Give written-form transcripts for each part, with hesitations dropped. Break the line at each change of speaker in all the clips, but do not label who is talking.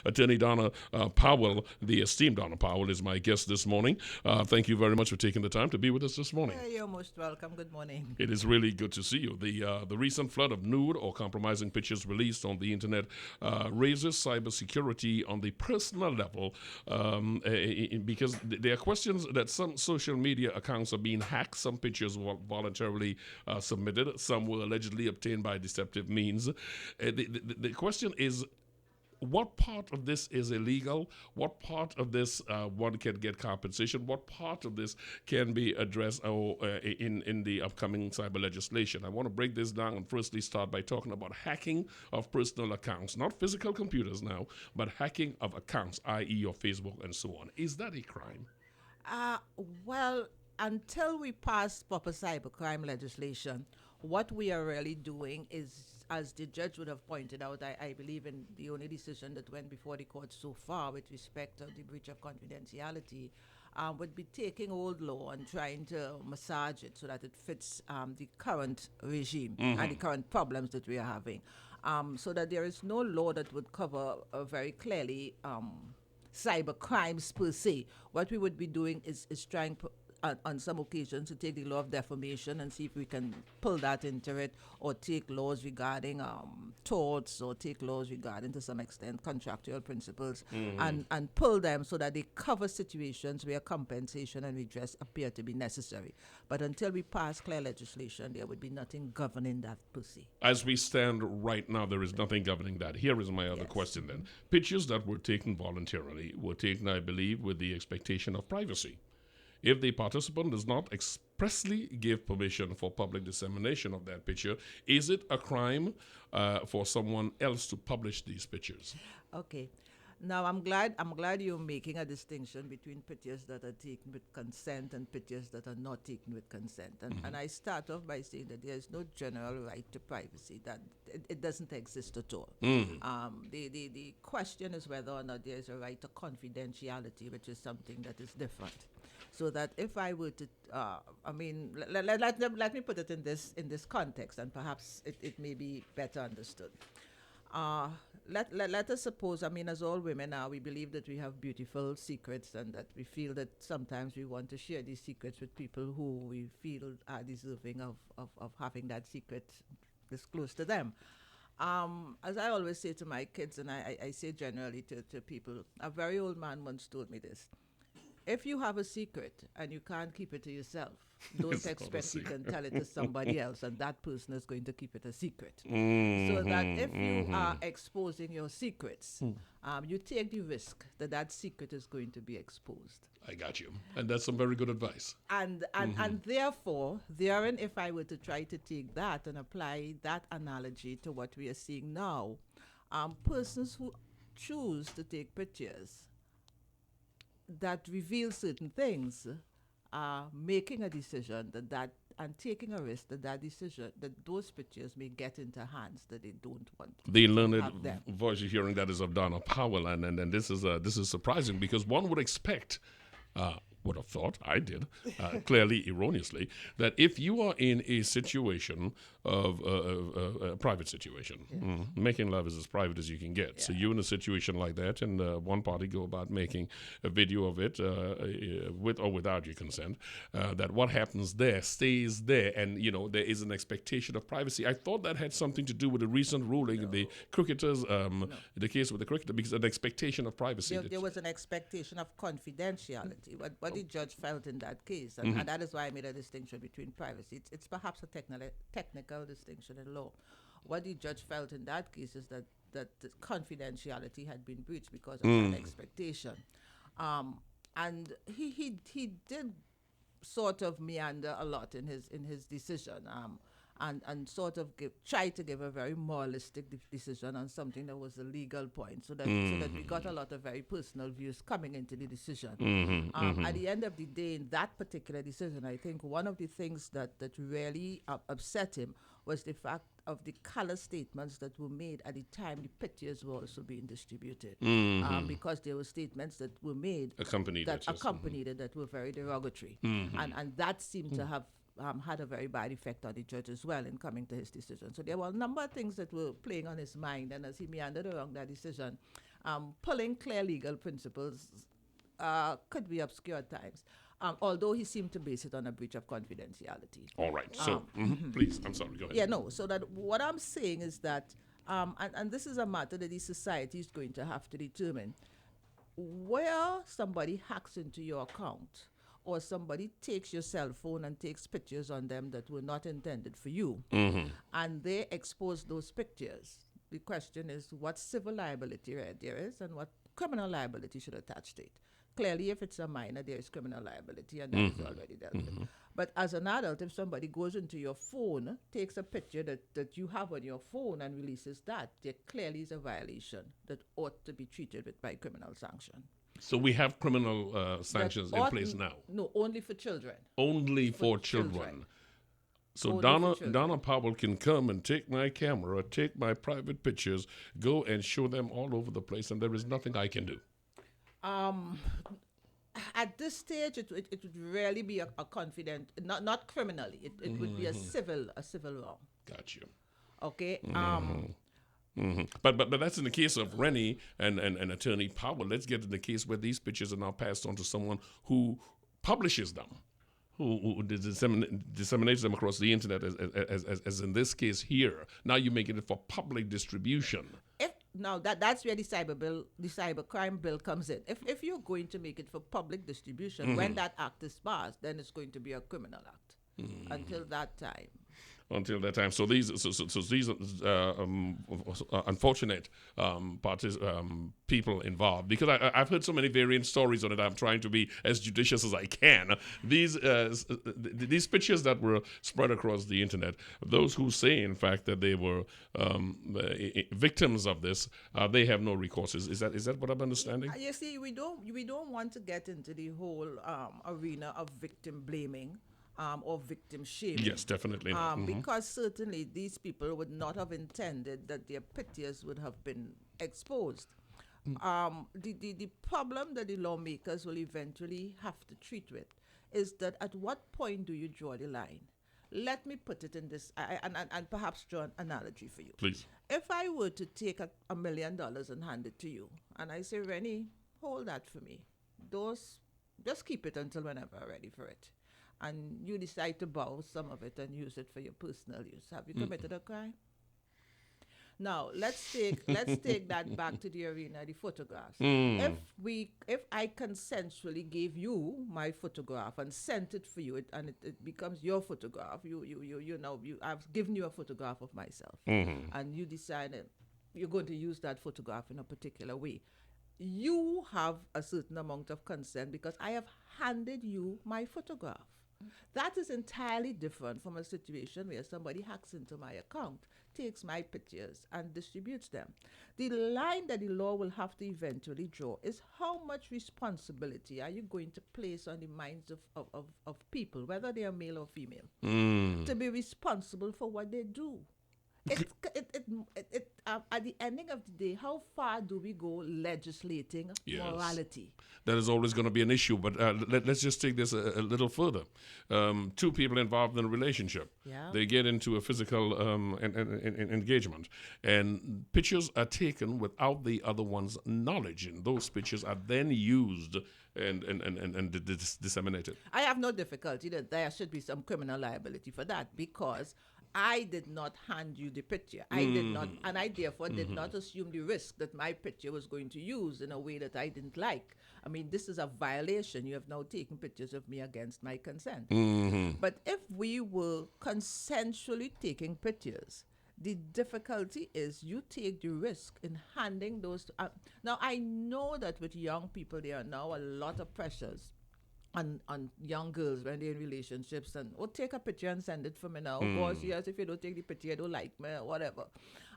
Attorney Donna Powell, the esteemed Donna Powell, is my guest this morning. Thank you very much for taking the time to be with us this morning.
You're most welcome. Good morning.
It is really good to see you. The recent flood of nude or compromising pictures released on the internet raises cybersecurity on the personal level because there are questions that some social media accounts are being hacked. Some pictures were voluntarily submitted. Some were allegedly obtained by deceptive means. The question is, what part of this is illegal? What part of this one can get compensation? What part of this can be addressed in the upcoming cyber legislation? I want to break this down and firstly start by talking about hacking of personal accounts, not physical computers now, but hacking of accounts, i.e. your Facebook and so on. Is that a crime?
Uh, well, until we pass proper cybercrime legislation, what we are really doing is, as the judge would have pointed out, I believe in the only decision that went before the court so far with respect to the breach of confidentiality, would be taking old law and trying to massage it so that it fits the current regime and the current problems that we are having. So that there is no law that would cover very clearly cyber crimes per se. What we would be doing is trying on some occasions to take the law of defamation and see if we can pull that into it, or take laws regarding torts, or take laws regarding, to some extent, contractual principles, and pull them so that they cover situations where compensation and redress appear to be necessary. But until we pass clear legislation, there would be nothing governing that per se.
As we stand right now, there is nothing governing that. Here is my other question then. Pictures that were taken voluntarily were taken, I believe, with the expectation of privacy. If the participant does not expressly give permission for public dissemination of that picture, is it a crime for someone else to publish these pictures?
Okay. Now I'm glad you're making a distinction between pictures that are taken with consent and pictures that are not taken with consent. And I start off by saying that there is no general right to privacy, that it doesn't exist at all. The question is whether or not there is a right to confidentiality, which is something that is different. So that if I were to, let me put it in this context, and perhaps it may be better understood. Let us suppose, as all women are, we believe that we have beautiful secrets, and that we feel that sometimes we want to share these secrets with people who we feel are deserving of having that secret disclosed to them. As I always say to my kids, and I say generally to people, a very old man once told me this: if you have a secret and you can't keep it to yourself, don't expect you can tell it to somebody else, and that person is going to keep it a secret. So that if you are exposing your secrets, you take the risk that that secret is going to be exposed.
I got you. And that's some very good advice.
And therefore, therein, if I were to try to take that and apply that analogy to what we are seeing now, persons who choose to take pictures that reveal certain things, making a decision that and taking a risk that decision, that those pictures may get into hands that they don't want.
The learned voice you're hearing, that is of Donna Powell, and this is surprising, because one would expect, would have thought, I did, clearly erroneously, that if you are in a situation of a private situation, making love is as private as you can get. So you're in a situation like that, and one party go about making a video of it with or without your consent, that what happens there stays there, and there is an expectation of privacy. I thought that had something to do with the recent ruling, the cricketers, the case with the cricketer, because an expectation of privacy.
There was an expectation of confidentiality. What the judge felt in that case, and that is why I made a distinction between privacy. It's perhaps a technical distinction in law. What the judge felt in that case is that the confidentiality had been breached because of that expectation, and he did sort of meander a lot in his decision, and sort of try to give a very moralistic decision on something that was a legal point, so that we got a lot of very personal views coming into the decision. At the end of the day, in that particular decision, I think one of the things that really upset him was the fact of the color statements that were made at the time the pictures were also being distributed, because there were statements that were made
accompanied
it that were very derogatory, and that seemed to have had a very bad effect on the judge as well in coming to his decision. So there were a number of things that were playing on his mind, and as he meandered around that decision, Pulling clear legal principles could be obscure at times. Although he seemed to base it on a breach of confidentiality.
All right. So, please, I'm sorry. Go ahead.
Yeah, no. So that what I'm saying is that, and this is a matter that the society is going to have to determine, where somebody hacks into your account or somebody takes your cell phone and takes pictures on them that were not intended for you, and they expose those pictures. The question is what civil liability there is and what criminal liability should attach to it. Clearly, if it's a minor, there is criminal liability, and that is already dealt with. But as an adult, if somebody goes into your phone, takes a picture that you have on your phone and releases that, there clearly is a violation that ought to be treated with by criminal sanction.
So we have criminal sanctions in place now.
No, only for children.
Only for children. So
Only for children.
Donna Prowell can come and take my camera, take my private pictures, go and show them all over the place, and there is nothing I can do.
At this stage, it would really be a confident, not criminally. It would be a civil wrong.
Got you.
Okay.
But that's in the case of Rennie and Attorney Powell. Let's get in the case where these pictures are now passed on to someone who publishes them, who disseminates them across the internet, as in this case here. Now you're making it for public distribution.
Now that's where the cybercrime bill comes in. If you're going to make it for public distribution, when that act is passed, then it's going to be a criminal act. Until that time.
So these unfortunate people involved, because I've heard so many variant stories on it. I'm trying to be as judicious as I can. These pictures that were spread across the internet, those who say in fact that they were victims of this, they have no recourse. Is that what I'm understanding?
You see, we don't want to get into the whole arena of victim blaming. Or victim shaming.
Yes, definitely.
Because certainly these people would not have intended that their pictures would have been exposed. The problem that the lawmakers will eventually have to treat with is that at what point do you draw the line? Let me put it in this, and perhaps draw an analogy for you.
Please.
If I were to take $1 million and hand it to you, and I say, Rennie, hold that for me. Just keep it until whenever I'm ready for it. And you decide to borrow some of it and use it for your personal use. Have you committed a crime? Now let's take that back to the arena, the photographs. If I consensually gave you my photograph and sent it for you, and it becomes your photograph, I've given you a photograph of myself, and you decided you're going to use that photograph in a particular way. You have a certain amount of consent because I have handed you my photograph. That is entirely different from a situation where somebody hacks into my account, takes my pictures, and distributes them. The line that the law will have to eventually draw is how much responsibility are you going to place on the minds of people, whether they are male or female, to be responsible for what they do. At the ending of the day, how far do we go legislating morality?
That is always going to be an issue, but let's just take this a little further. Two people involved in a relationship, they get into a physical engagement, and pictures are taken without the other one's knowledge, and those pictures are then used and disseminated.
I have no difficulty that there should be some criminal liability for that, because I did not hand you the picture. I did not, and I therefore did not assume the risk that my picture was going to use in a way that I didn't like. I mean, this is a violation. You have now taken pictures of me against my consent. But if we were consensually taking pictures, the difficulty is you take the risk in handing those. Now, I know that with young people, there are now a lot of pressures on young girls when they're in relationships, and take a picture and send it for me now. Or yes, if you don't take the picture, you don't like me, or whatever.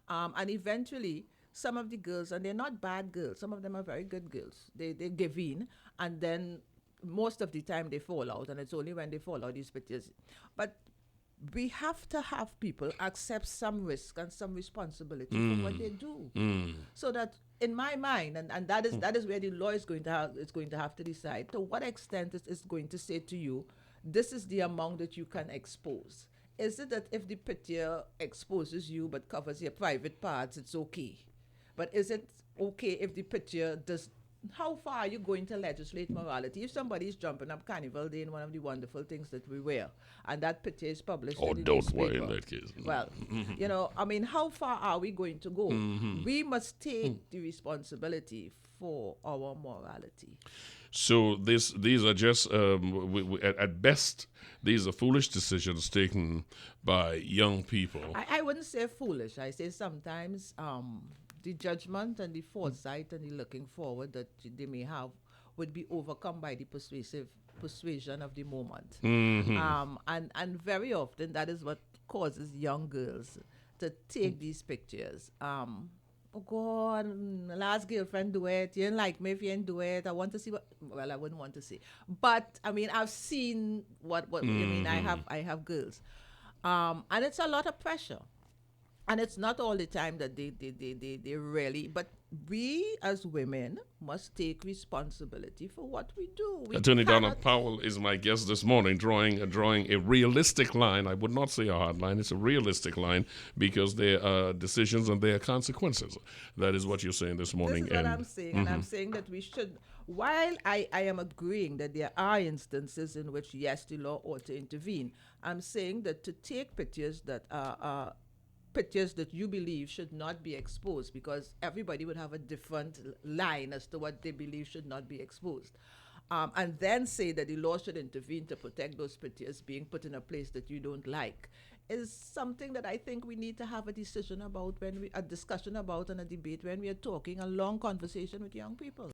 And eventually, some of the girls, and they're not bad girls, some of them are very good girls, they give in, and then most of the time they fall out, and it's only when they fall out these pictures. But we have to have people accept some risk and some responsibility for what they do. So that, in my mind, and that is where the law is going to have to decide to what extent it is going to say to you, this is the amount that you can expose. Is it that if the picture exposes you but covers your private parts, it's okay? But is it okay, if the picture does, how far are you going to legislate morality? If somebody is jumping up Carnival Day in one of the wonderful things that we wear, and that picture is published
Or
in the
don't worry in
newspaper,
that case.
well, I mean, how far are we going to go? We must take the responsibility for our morality.
So these are just at best these are foolish decisions taken by young people.
I wouldn't say foolish. I say sometimes the judgment and the foresight and the looking forward that they may have would be overcome by the persuasion of the moment. And very often that is what causes young girls to take these pictures. Oh God, my last girlfriend do it. You didn't like me if you didn't do it. I want to see what. Well, I wouldn't want to see, but I mean, I've seen what. I mean, I have girls, and it's a lot of pressure. And it's not all the time that they really, but we as women must take responsibility for what we do. We
Attorney Donna
cannot.
Powell is my guest this morning, drawing a realistic line. I would not say a hard line; it's a realistic line because there are decisions and there are consequences. That is what you're saying this morning.
This is what I'm saying, and I'm saying that we should. While I am agreeing that there are instances in which yes, the law ought to intervene, I'm saying that to take pictures that are pictures that you believe should not be exposed, because everybody would have a different line as to what they believe should not be exposed. And then say that the law should intervene to protect those pictures being put in a place that you don't like is something that I think we need to have a decision about a discussion about and a debate when we are talking a long conversation with young people.